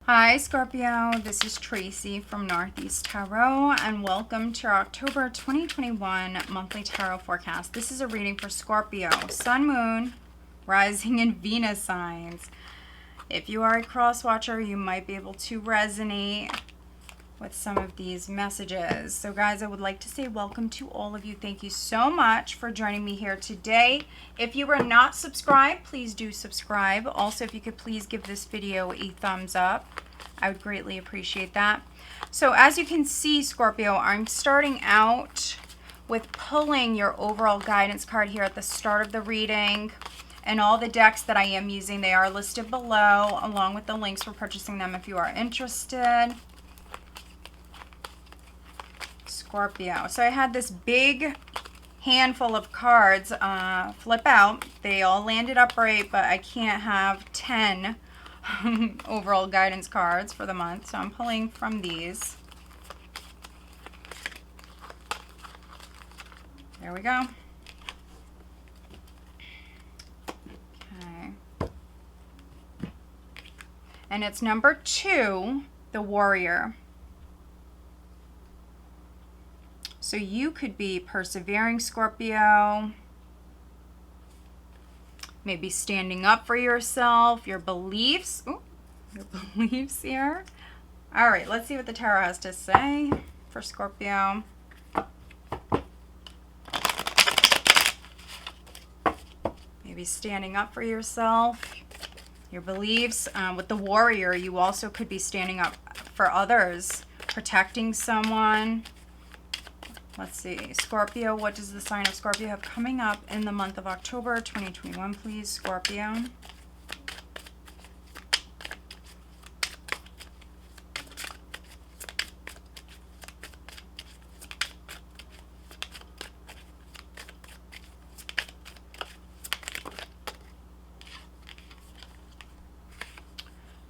Hi Scorpio, this is Tracy from Northeast Tarot and welcome to our October 2021 monthly tarot forecast. This is a reading for Scorpio, Sun, Moon, Rising, and Venus signs. If you are a cross watcher, you might be able to resonate with some of these messages. So guys, I would like to say welcome to all of you. Thank you so much for joining me here today. If you are not subscribed, please do subscribe. Also, if you could please give this video a thumbs up, I would greatly appreciate that. So as you can see, Scorpio, I'm starting out with pulling your overall guidance card here at the start of the reading. And all the decks that I am using, they are listed below, along with the links for purchasing them if you are interested. Scorpio. So I had this big handful of cards flip out. They all landed upright, but I can't have 10 overall guidance cards for the month. So I'm pulling from these. There we go. Okay. And it's number 2, the Warrior. So you could be persevering, Scorpio, maybe standing up for yourself, your beliefs. Ooh, your beliefs here. All right, let's see what the tarot has to say for Scorpio. Maybe standing up for yourself, your beliefs. With the Warrior, you also could be standing up for others, protecting someone. Let's see, Scorpio, what does the sign of Scorpio have coming up in the month of October 2021, please, Scorpio?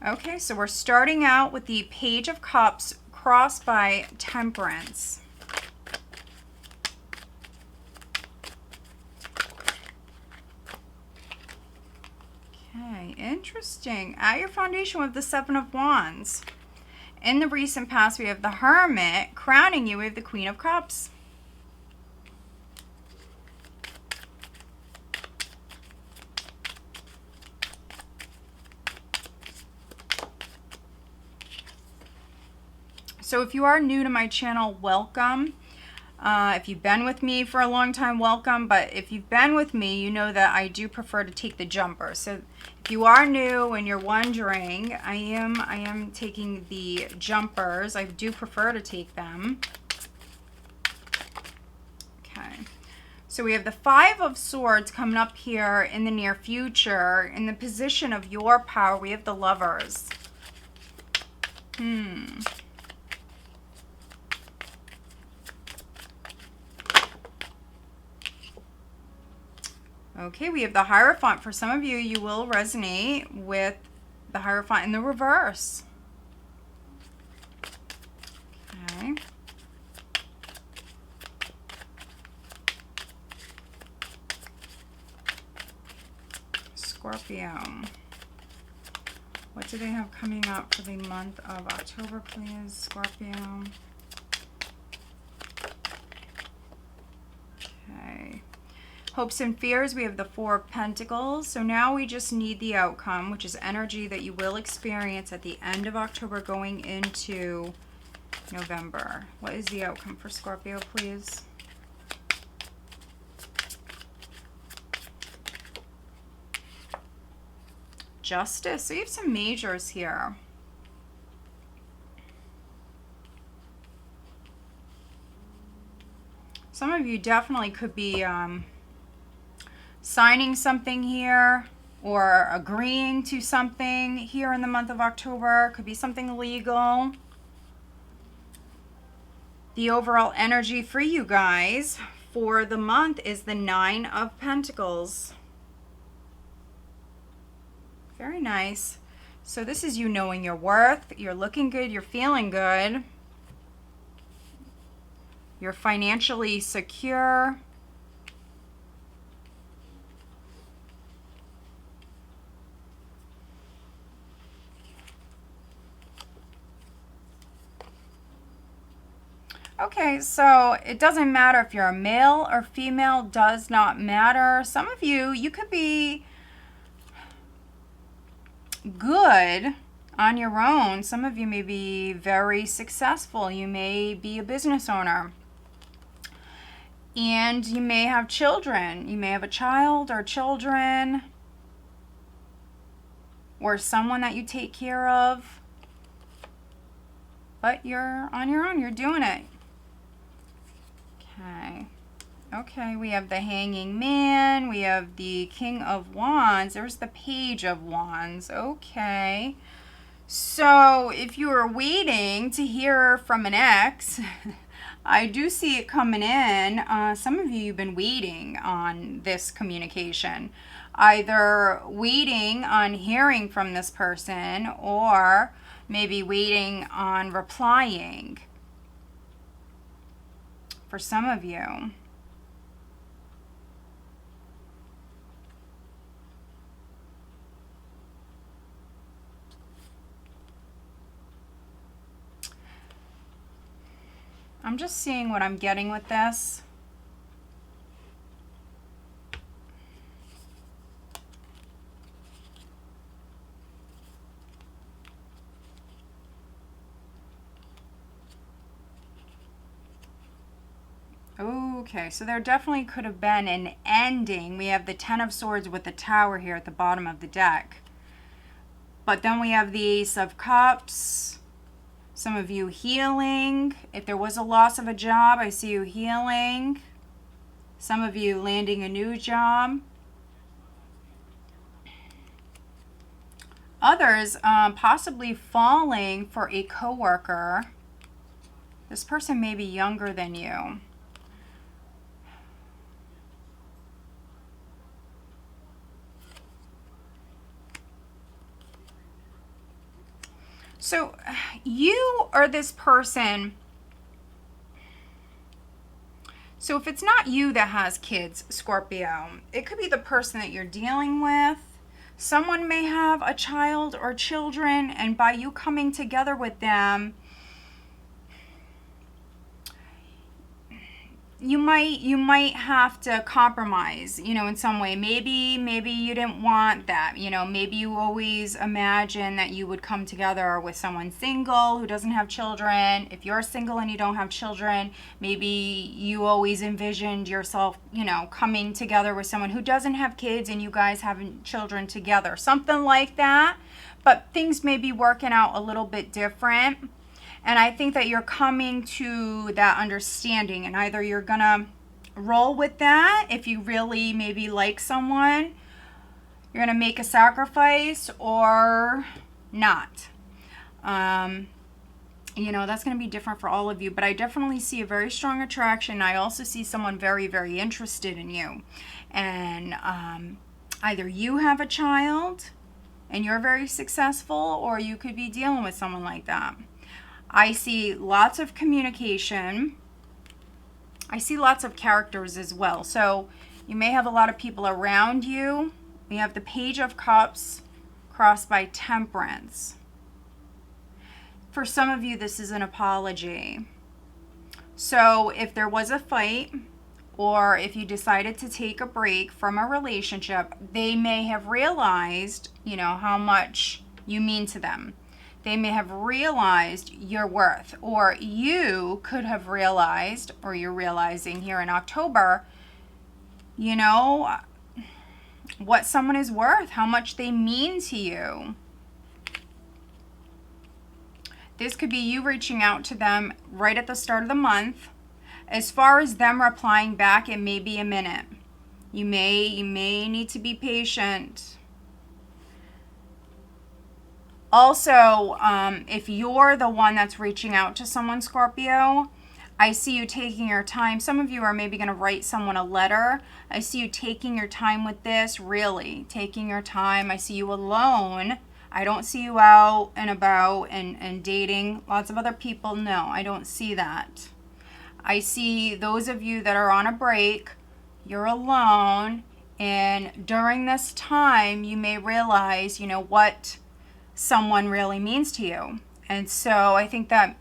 Okay, so we're starting out with the Page of Cups crossed by Temperance. Interesting. At your foundation with the Seven of Wands. In the recent past, we have the Hermit. Crowning you, we have the Queen of Cups. So if you are new to my channel, welcome. If you've been with me for a long time, welcome. But if you've been with me, you know that I do prefer to take the jumper. So if you are new and you're wondering, I am taking the jumpers. I do prefer to take them. Okay. So we have the Five of Swords coming up here in the near future. In the position of your power, we have the Lovers. Okay, we have the Hierophant. For some of you, you will resonate with the Hierophant in the reverse. Okay. Scorpio. What do they have coming up for the month of October, please, Scorpio? Okay. Hopes and fears, we have the Four of Pentacles. So now we just need the outcome, which is energy that you will experience at the end of October going into November. What is the outcome for Scorpio, please? Justice. So you have some majors here. Some of you definitely could be signing something here or agreeing to something here in the month of October. Could be something legal. The overall energy for you guys for the month is the Nine of Pentacles. Very nice. So this is you knowing your worth. You're looking good. You're feeling good. You're financially secure. Okay, so it doesn't matter if you're a male or female, does not matter. Some of you, you could be good on your own. Some of you may be very successful. You may be a business owner. And you may have children. You may have a child or children or someone that you take care of. But you're on your own. You're doing it. Okay. Okay, we have the Hanging Man. We have the King of Wands. There's the Page of Wands. Okay. So if you were waiting to hear from an ex, I do see it coming in. Some of you, you've been waiting on this communication. Either waiting on hearing from this person or maybe waiting on replying for some of you. I'm just seeing what I'm getting with this. Okay, so there definitely could have been an ending. We have the Ten of Swords with the Tower here at the bottom of the deck. But then we have the Ace of Cups. Some of you healing. If there was a loss of a job, I see you healing. Some of you landing a new job. Others possibly falling for a coworker. This person may be younger than you. So you or this person, so if it's not you that has kids, Scorpio, it could be the person that you're dealing with. Someone may have a child or children, and by you coming together with them, you might have to compromise, in some way. Maybe you didn't want that, maybe you always imagined that you would come together with someone single who doesn't have children. If you're single and you don't have children, maybe you always envisioned yourself, coming together with someone who doesn't have kids and you guys having children together, something like that. But things may be working out a little bit different. And I think that you're coming to that understanding, and either you're going to roll with that if you really maybe like someone, you're going to make a sacrifice, or not. That's going to be different for all of you, but I definitely see a very strong attraction. I also see someone very, very interested in you. And either you have a child and you're very successful, or you could be dealing with someone like that. I see lots of communication. I see lots of characters as well. So you may have a lot of people around you. We have the Page of Cups crossed by Temperance. For some of you, this is an apology. So if there was a fight, or if you decided to take a break from a relationship, they may have realized, how much you mean to them. They may have realized your worth, or you could have realized, or you're realizing here in October, what someone is worth, how much they mean to you. This could be you reaching out to them right at the start of the month. As far as them replying back, it may be a minute. You may need to be patient. Also, if you're the one that's reaching out to someone, Scorpio, I see you taking your time. Some of you are maybe going to write someone a letter. I see you taking your time with this, really taking your time. I see you alone. I don't see you out and about and dating lots of other people. No, I don't see that. I see those of you that are on a break, you're alone, and during this time, you may realize, what someone really means to you. And so I think that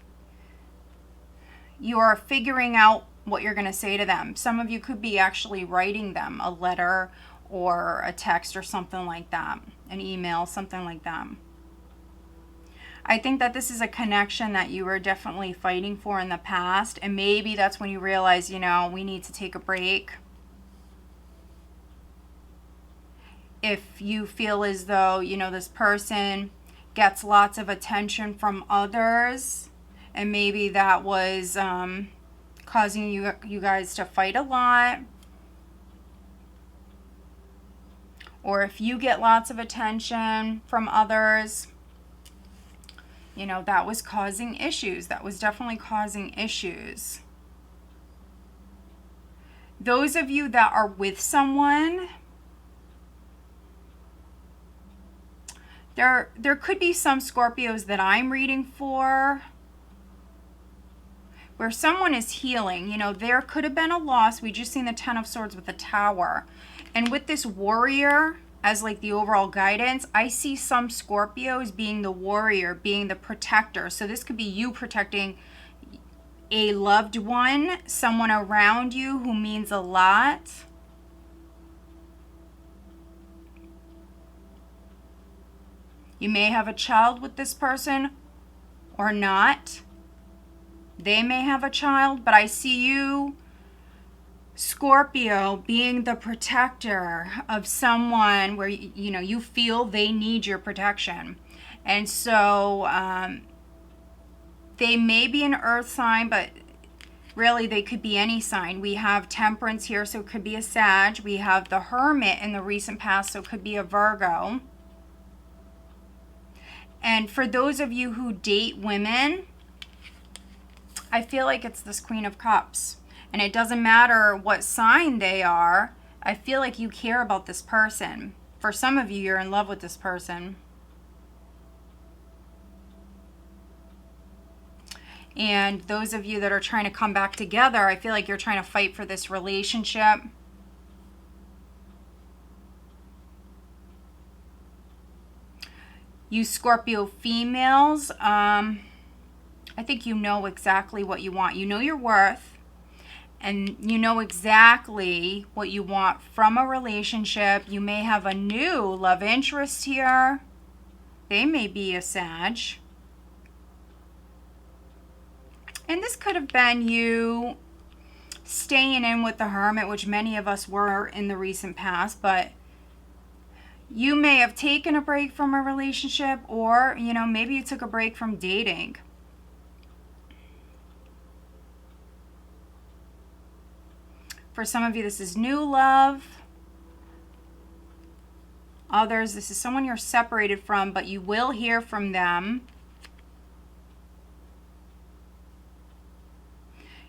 you're figuring out what you're going to say to them. Some of you could be actually writing them a letter or a text or something like that, an email, something like that. I think that this is a connection that you were definitely fighting for in the past, and maybe that's when you realize, you know, we need to take a break. If you feel as though, you know, this person gets lots of attention from others, and maybe that was causing you guys to fight a lot. Or if you get lots of attention from others, you know, that was causing issues. That was definitely causing issues. Those of you that are with someone, there could be some Scorpios that I'm reading for where someone is healing. You know, there could have been a loss. We just seen the Ten of Swords with the Tower. And with this warrior as like the overall guidance, I see some Scorpios being the warrior, being the protector. So this could be you protecting a loved one, someone around you who means a lot. You may have a child with this person or not. They may have a child, but I see you, Scorpio, being the protector of someone where, you know, you feel they need your protection. And so they may be an earth sign, but really they could be any sign. We have Temperance here, so it could be a Sag. We have the Hermit in the recent past, so it could be a Virgo. And for those of you who date women, I feel like it's this Queen of Cups. And it doesn't matter what sign they are. I feel like you care about this person. For some of you, you're in love with this person. And those of you that are trying to come back together, I feel like you're trying to fight for this relationship. You Scorpio females, I think you know exactly what you want. You know your worth. And you know exactly what you want from a relationship. You may have a new love interest here. They may be a Sag. And this could have been you staying in with the Hermit, which many of us were in the recent past. But you may have taken a break from a relationship, or, you know, maybe you took a break from dating. For some of you, this is new love. Others, this is someone you're separated from, but you will hear from them.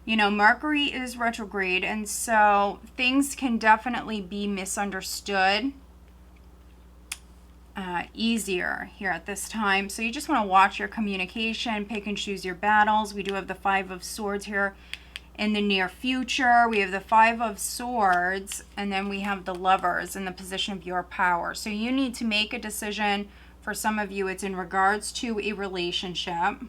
You know, Mercury is retrograde, and so things can definitely be misunderstood easier here at this time. So you just want to watch your communication, pick and choose your battles. We do have the Five of Swords here. In the near future, we have the Five of Swords, and then we have the Lovers in the position of your power. So you need to make a decision. For some of you, it's in regards to a relationship.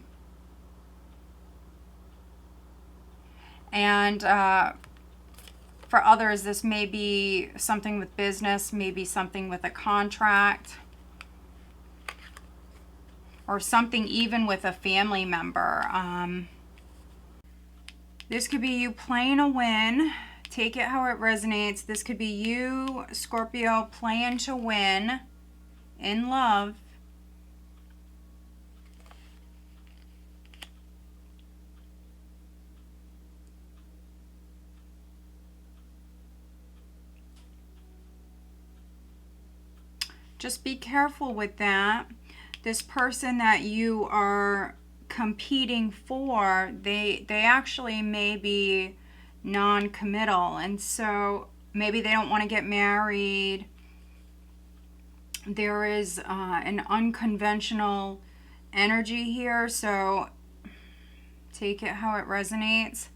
And for others, this may be something with business, maybe something with a contract, or something even with a family member. This could be you playing a win. Take it how it resonates. This could be you, Scorpio, playing to win in love. Just be careful with that. This person that you are competing for, they actually may be non-committal, and so maybe they don't want to get married. There is an unconventional energy here, so take it how it resonates.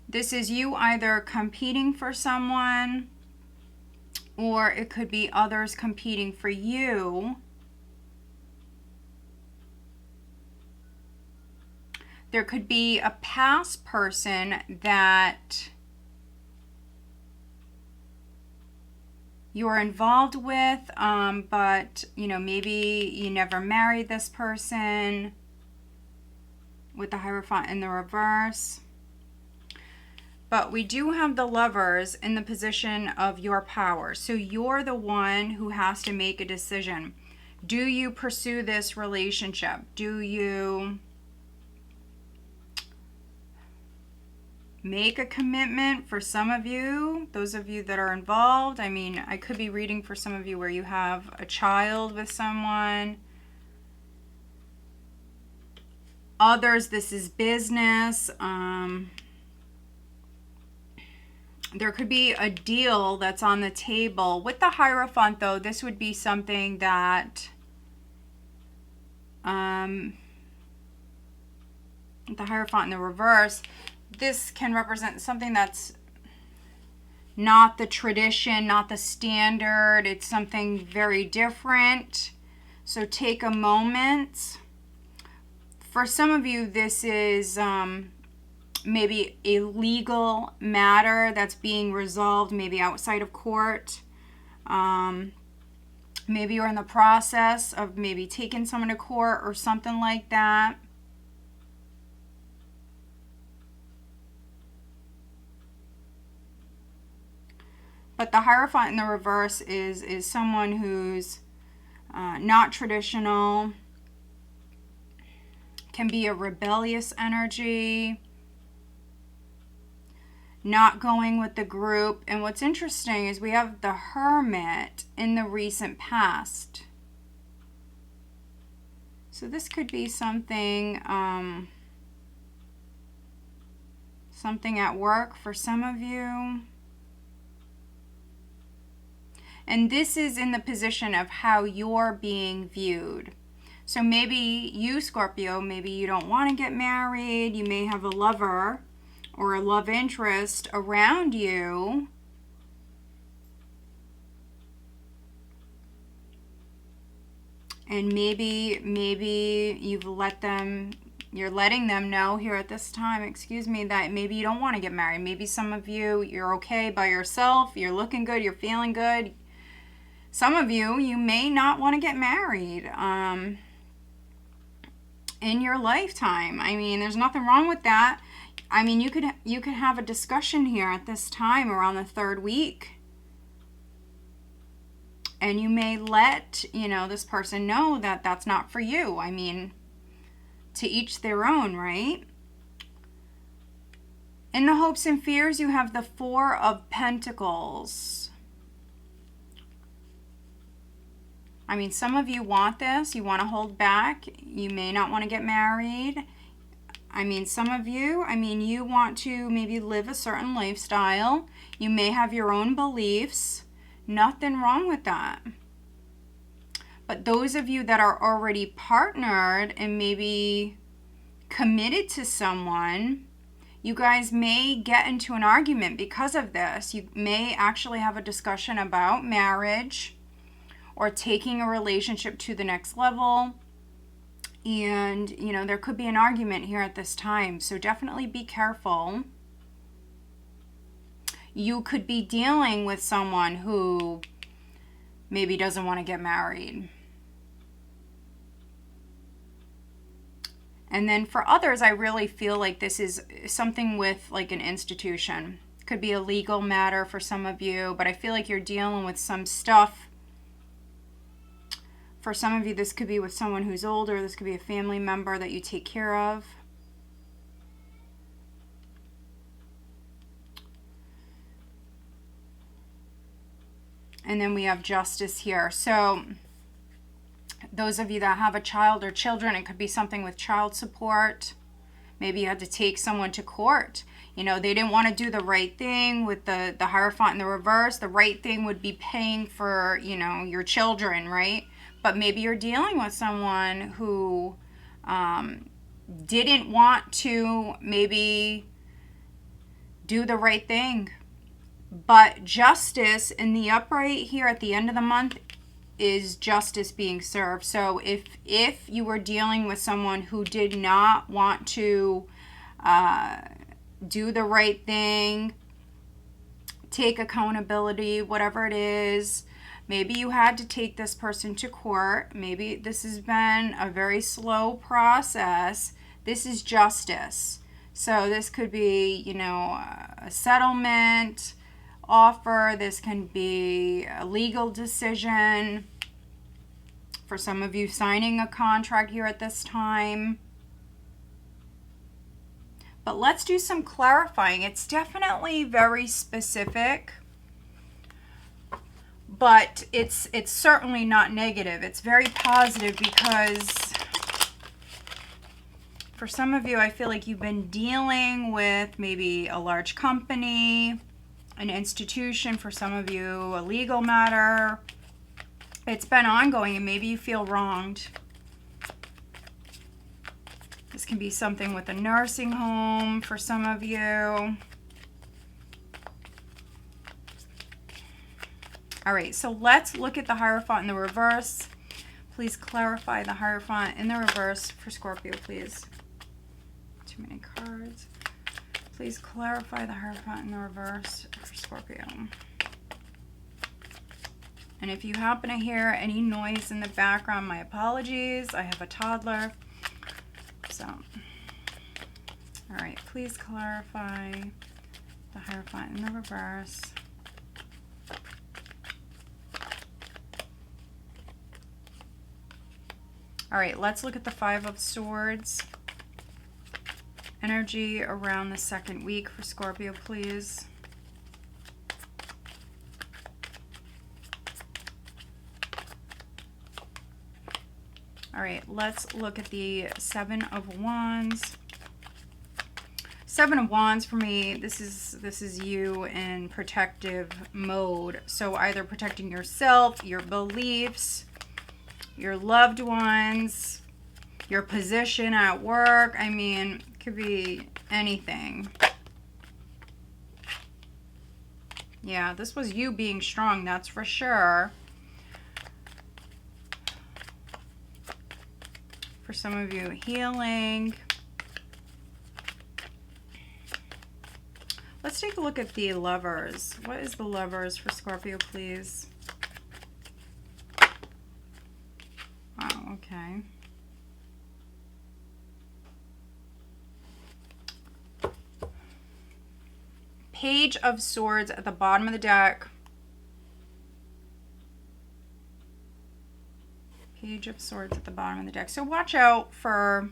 This is you either competing for someone, or it could be others competing for you. There could be a past person that you're involved with, but, you know, maybe you never married this person, with the Hierophant in the reverse. But we do have the Lovers in the position of your power. So you're the one who has to make a decision. Do you pursue this relationship? Do you make a commitment? For some of you, those of you that are involved, I mean, I could be reading for some of you where you have a child with someone. Others, this is business. There could be a deal that's on the table. With the Hierophant, though, this would be something that the Hierophant in the reverse, this can represent something that's not the tradition, not the standard. It's something very different. So take a moment. For some of you, this is maybe a legal matter that's being resolved, maybe outside of court. Maybe you're in the process of maybe taking someone to court or something like that. But the Hierophant in the reverse is someone who's not traditional, can be a rebellious energy, not going with the group. And what's interesting is we have the Hermit in the recent past. So this could be something, something at work for some of you. And this is in the position of how you're being viewed. So maybe you, Scorpio, maybe you don't want to get married. You may have a lover or a love interest around you. And maybe you've let them, you're letting them know here at this time, excuse me, that maybe you don't want to get married. Maybe some of you, you're okay by yourself. You're looking good. You're feeling good. Some of you, you may not want to get married in your lifetime. I mean, there's nothing wrong with that. I mean, you could have a discussion here at this time around the 3rd week. And you may let, you know, this person know that that's not for you. I mean, to each their own, right? In the hopes and fears, you have the 4 of Pentacles. I mean, some of you want this. You want to hold back. You may not want to get married. I mean, some of you, I mean, you want to maybe live a certain lifestyle. You may have your own beliefs. Nothing wrong with that. But those of you that are already partnered and maybe committed to someone, you guys may get into an argument because of this. You may actually have a discussion about marriage or taking a relationship to the next level. And, you know, there could be an argument here at this time. So definitely be careful. You could be dealing with someone who maybe doesn't want to get married. And then for others, I really feel like this is something with like an institution. Could be a legal matter for some of you, but I feel like you're dealing with some stuff. For some of you, this could be with someone who's older. This could be a family member that you take care of. And then we have Justice here. So those of you that have a child or children, it could be something with child support. Maybe you had to take someone to court. You know, they didn't want to do the right thing with the Hierophant in the reverse. The right thing would be paying for, you know, your children, right? But maybe you're dealing with someone who didn't want to maybe do the right thing. But justice in the upright here at the end of the month is justice being served. So if you were dealing with someone who did not want to do the right thing, take accountability, whatever it is, maybe you had to take this person to court, maybe this has been a very slow process, this is justice. So this could be, you know, a settlement offer, this can be a legal decision, for some of you signing a contract here at this time. But let's do some clarifying. It's definitely very specific, but it's certainly not negative. It's very positive, because for some of you, I feel like you've been dealing with maybe a large company, an institution, for some of you, a legal matter. It's been ongoing and maybe you feel wronged. This can be something with a nursing home for some of you. All right, so let's look at the Hierophant in the reverse. Please clarify the Hierophant in the reverse for Scorpio, please. Too many cards. Please clarify the Hierophant in the reverse for Scorpio. And if you happen to hear any noise in the background, my apologies. I have a toddler. So, all right, please clarify the Hierophant in the reverse. All right, let's look at the Five of Swords. Energy around the second week for Scorpio, please. All right, let's look at the Seven of Wands. Seven of Wands for me, this is you in protective mode. So either protecting yourself, your beliefs, your loved ones, your position at work. I mean, it could be anything. Yeah, this was you being strong, that's for sure. For some of you, healing. Let's take a look at the Lovers. What is the Lovers for Scorpio, please? Wow, okay. Page of Swords at the bottom of the deck. Page of Swords at the bottom of the deck. So watch out for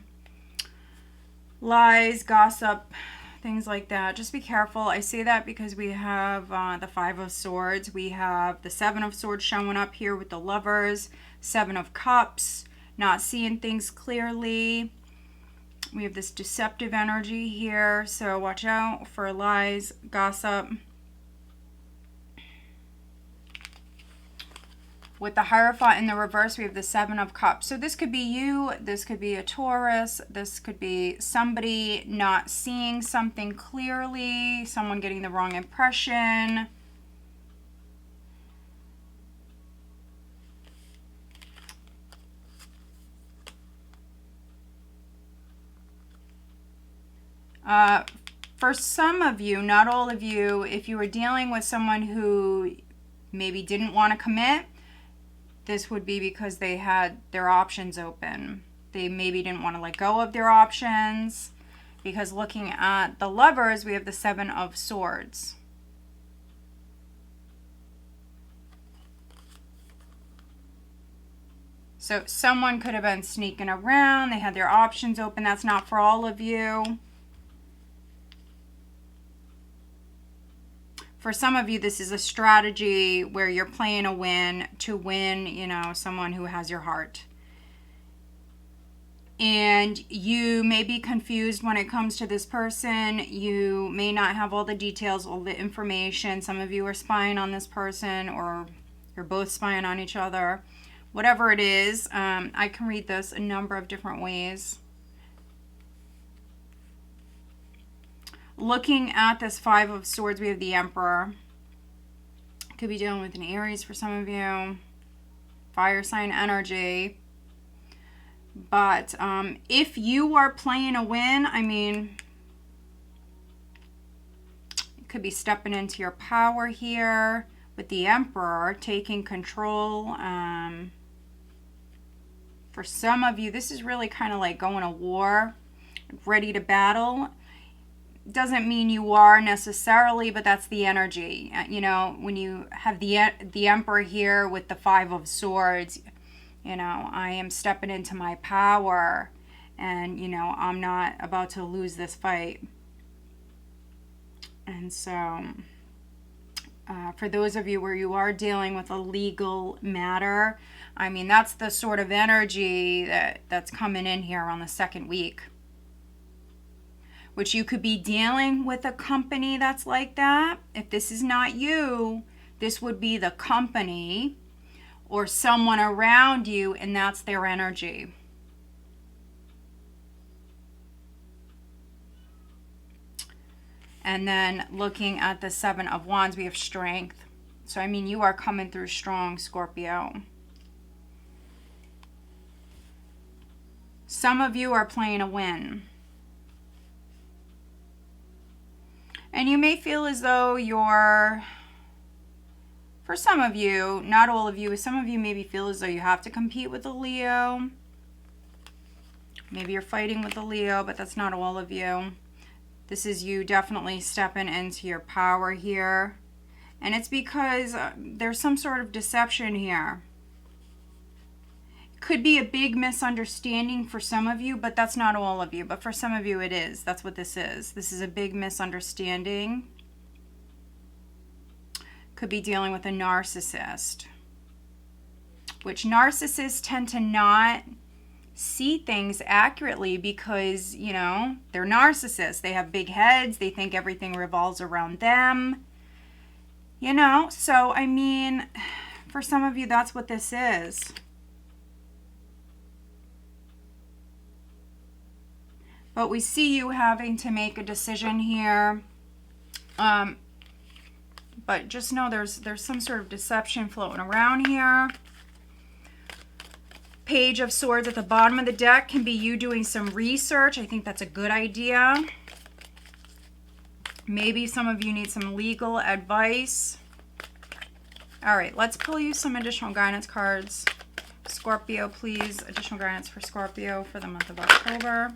lies, gossip, things like that. Just be careful. I say that because we have the Five of Swords. We have the Seven of Swords showing up here with the Lovers. Seven of Cups, not seeing things clearly. We have this deceptive energy here. So watch out for lies, gossip. With the Hierophant in the reverse, we have the Seven of Cups. So this could be you, this could be a Taurus, this could be somebody not seeing something clearly, someone getting the wrong impression. For some of you, not all of you, if you were dealing with someone who maybe didn't want to commit, this would be because they had their options open. They maybe didn't want to let go of their options, because looking at the Lovers, we have the Seven of Swords. So someone could have been sneaking around. They had their options open. That's not for all of you. For some of you, this is a strategy where you're playing a win to win, you know, someone who has your heart. And you may be confused when it comes to this person. You may not have all the details, all the information. Some of you are spying on this person, or you're both spying on each other. Whatever it is, I can read this a number of different ways. Looking at this Five of Swords, we have the Emperor. Could be dealing with an Aries for some of you. fire sign energy. But if you are playing a win, I mean, you could be stepping into your power here with the Emperor, taking control. For some of you, this is really kind of like going to war, ready to battle. Doesn't mean you are necessarily, but that's the energy. You know, when you have the Emperor here with the Five of Swords, you know, I am stepping into my power, and, you know, I'm not about to lose this fight. And so, for those of you where you are dealing with a legal matter, I mean, that's the sort of energy that's coming in here on the second week. Which you could be dealing with a company that's like that. If this is not you, this would be the company or someone around you, and that's their energy. And then looking at the Seven of Wands, we have strength. So, I mean, you are coming through strong, Scorpio. Some of you are playing a win. And you may feel as though you're, for some of you, not all of you, some of you maybe feel as though you have to compete with a Leo. Maybe you're fighting with a Leo, but that's not all of you. This is you definitely stepping into your power here. And it's because there's some sort of deception here. Could be a big misunderstanding for some of you, but that's not all of you. But for some of you, it is. That's what this is. This is a big misunderstanding. Could be dealing with a narcissist. Which narcissists tend to not see things accurately because, you know, they're narcissists. They have big heads. They think everything revolves around them. You know, so, I mean, for some of you, that's what this is. But we see you having to make a decision here. But just know there's some sort of deception floating around here. Page of Swords at the bottom of the deck can be you doing some research. I think that's a good idea. Maybe some of you need some legal advice. All right, let's pull you some additional guidance cards. Scorpio, please. Additional guidance for Scorpio for the month of October.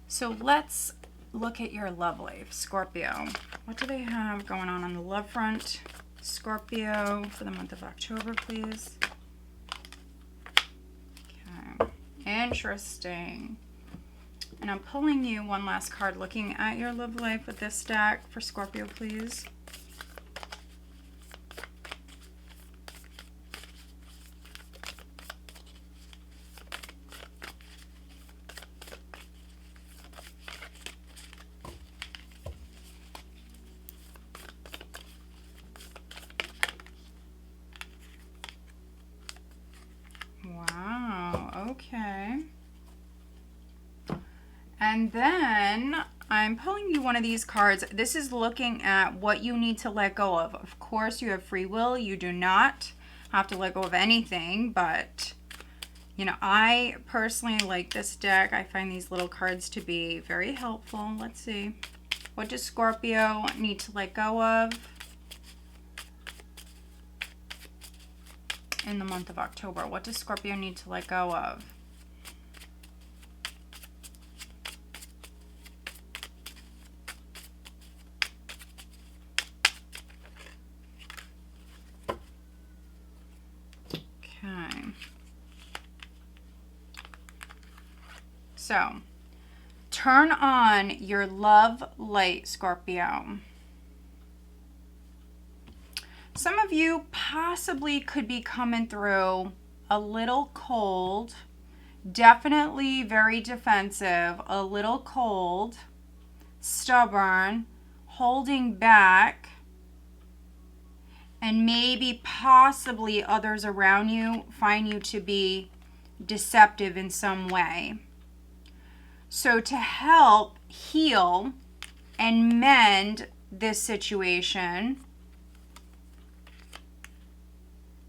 So let's look at your love life, Scorpio. What do they have going on the love front? Scorpio for the month of October, please. Okay, interesting. And I'm pulling you one last card looking at your love life with this deck for Scorpio, please. Wow, okay. And then I'm pulling you one of these cards. This is looking at what you need to let go of. Of course, you have free will. You do not have to let go of anything, but, you know, I personally like this deck. I find these little cards to be very helpful. Let's see. What does Scorpio need to let go of in the month of October? What does Scorpio need to let go of? Okay. So, turn on your love light, Scorpio. Some of you possibly could be coming through a little cold, definitely very defensive, a little cold, stubborn, holding back, and maybe possibly others around you find you to be deceptive in some way. So to help heal and mend this situation,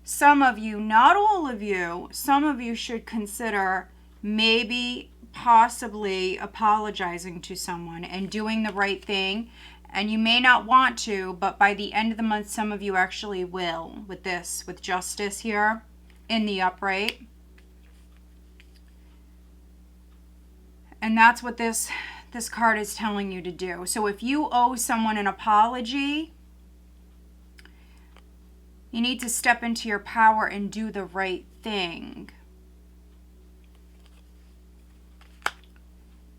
some of you, not all of you, some of you should consider maybe possibly apologizing to someone and doing the right thing. And you may not want to, but by the end of the month, some of you actually will with this, with justice here in the upright. And that's what this card is telling you to do. So if you owe someone an apology, you need to step into your power and do the right thing.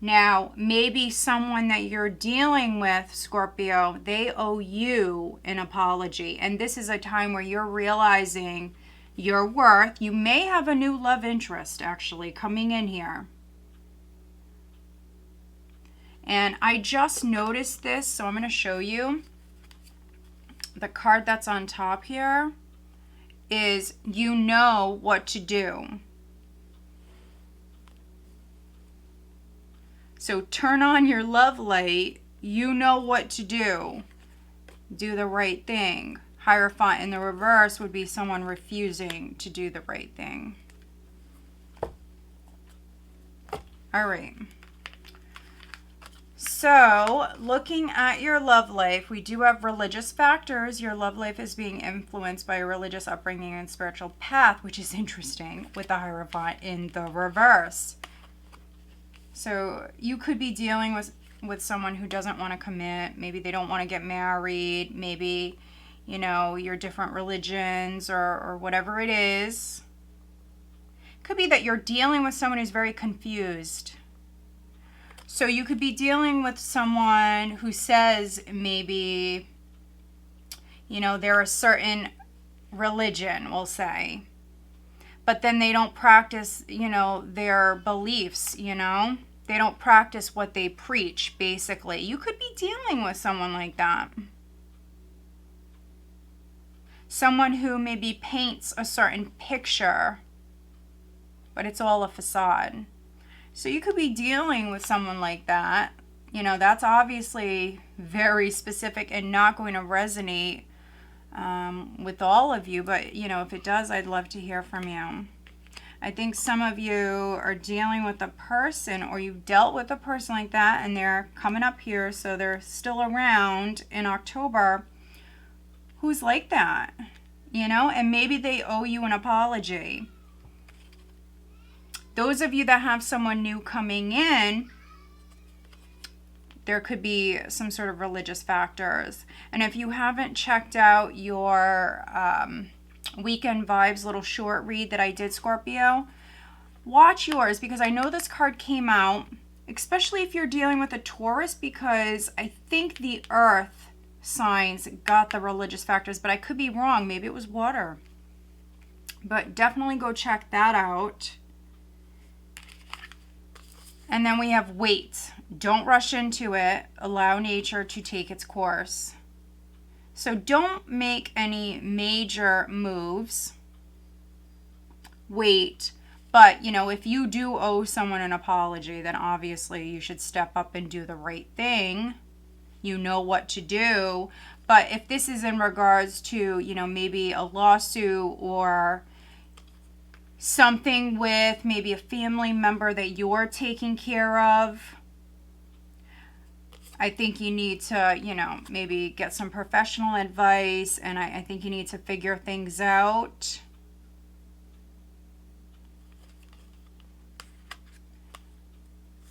Now, maybe someone that you're dealing with, Scorpio, they owe you an apology. And this is a time where you're realizing your worth. You may have a new love interest actually coming in here. And I just noticed this, so I'm going to show you. The card that's on top here is you know what to do. So turn on your love light. You know what to do. Do the right thing. Hierophant in the reverse would be someone refusing to do the right thing. All right. So, looking at your love life, we do have religious factors. Your love life is being influenced by a religious upbringing and spiritual path, which is interesting with the Hierophant in the reverse. So, you could be dealing with someone who doesn't want to commit. Maybe they don't want to get married. Maybe, you know, you're different religions or whatever it is. Could be that you're dealing with someone who's very confused. So you could be dealing with someone who says maybe, you know, they're a certain religion, we'll say, but then they don't practice, you know, their beliefs, you know, they don't practice what they preach, basically. You could be dealing with someone like that. Someone who maybe paints a certain picture, but it's all a facade. So you could be dealing with someone like that. You know, that's obviously very specific and not going to resonate with all of you. But, you know, if it does, I'd love to hear from you. I think some of you are dealing with a person, or you've dealt with a person like that, and they're coming up here, so they're still around in October, who's like that, you know, and maybe they owe you an apology. Those of you that have someone new coming in, there could be some sort of religious factors. And if you haven't checked out your Weekend Vibes little short read that I did, Scorpio, watch yours, because I know this card came out, especially if you're dealing with a Taurus, because I think the earth signs got the religious factors, but I could be wrong. Maybe it was water. But definitely go check that out. And then we have wait. Don't rush into it. Allow nature to take its course. So don't make any major moves. Wait. But, you know, if you do owe someone an apology, then obviously you should step up and do the right thing. You know what to do. But if this is in regards to, you know, maybe a lawsuit or something with maybe a family member that you're taking care of, I think you need to, you know, maybe get some professional advice, and I think you need to figure things out.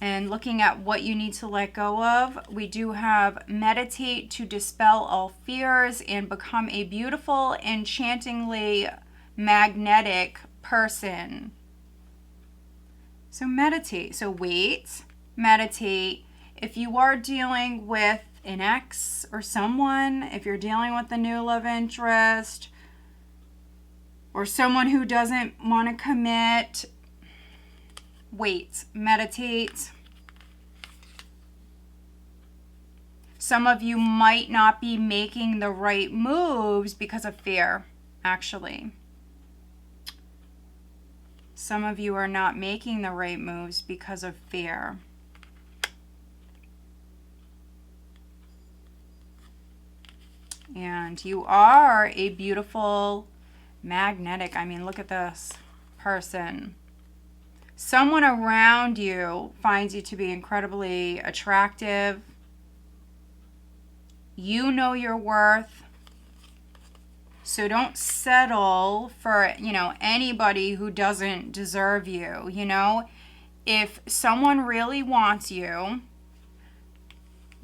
And looking at what you need to let go of, we do have meditate to dispel all fears and become a beautiful, enchantingly magnetic person. So meditate. So wait, meditate. If you are dealing with an ex or someone, if you're dealing with a new love interest or someone who doesn't want to commit, wait, meditate. Some of you might not be making the right moves because of fear, actually. Some of you are not making the right moves because of fear. And you are a beautiful, magnetic, I mean, look at this person. Someone around you finds you to be incredibly attractive. You know your worth. So don't settle for, anybody who doesn't deserve you, If someone really wants you,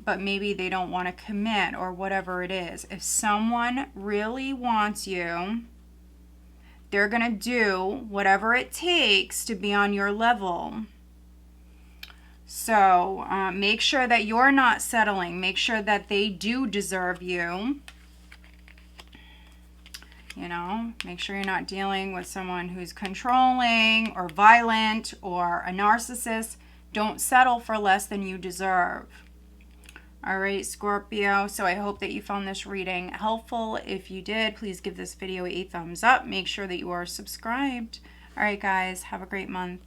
but maybe they don't want to commit or whatever it is. If someone really wants you, they're going to do whatever it takes to be on your level. So make sure that you're not settling. Make sure that they do deserve you. Make sure you're not dealing with someone who's controlling or violent or a narcissist. Don't settle for less than you deserve. All right, Scorpio. So I hope that you found this reading helpful. If you did, please give this video a thumbs up. Make sure that you are subscribed. All right, guys. Have a great month.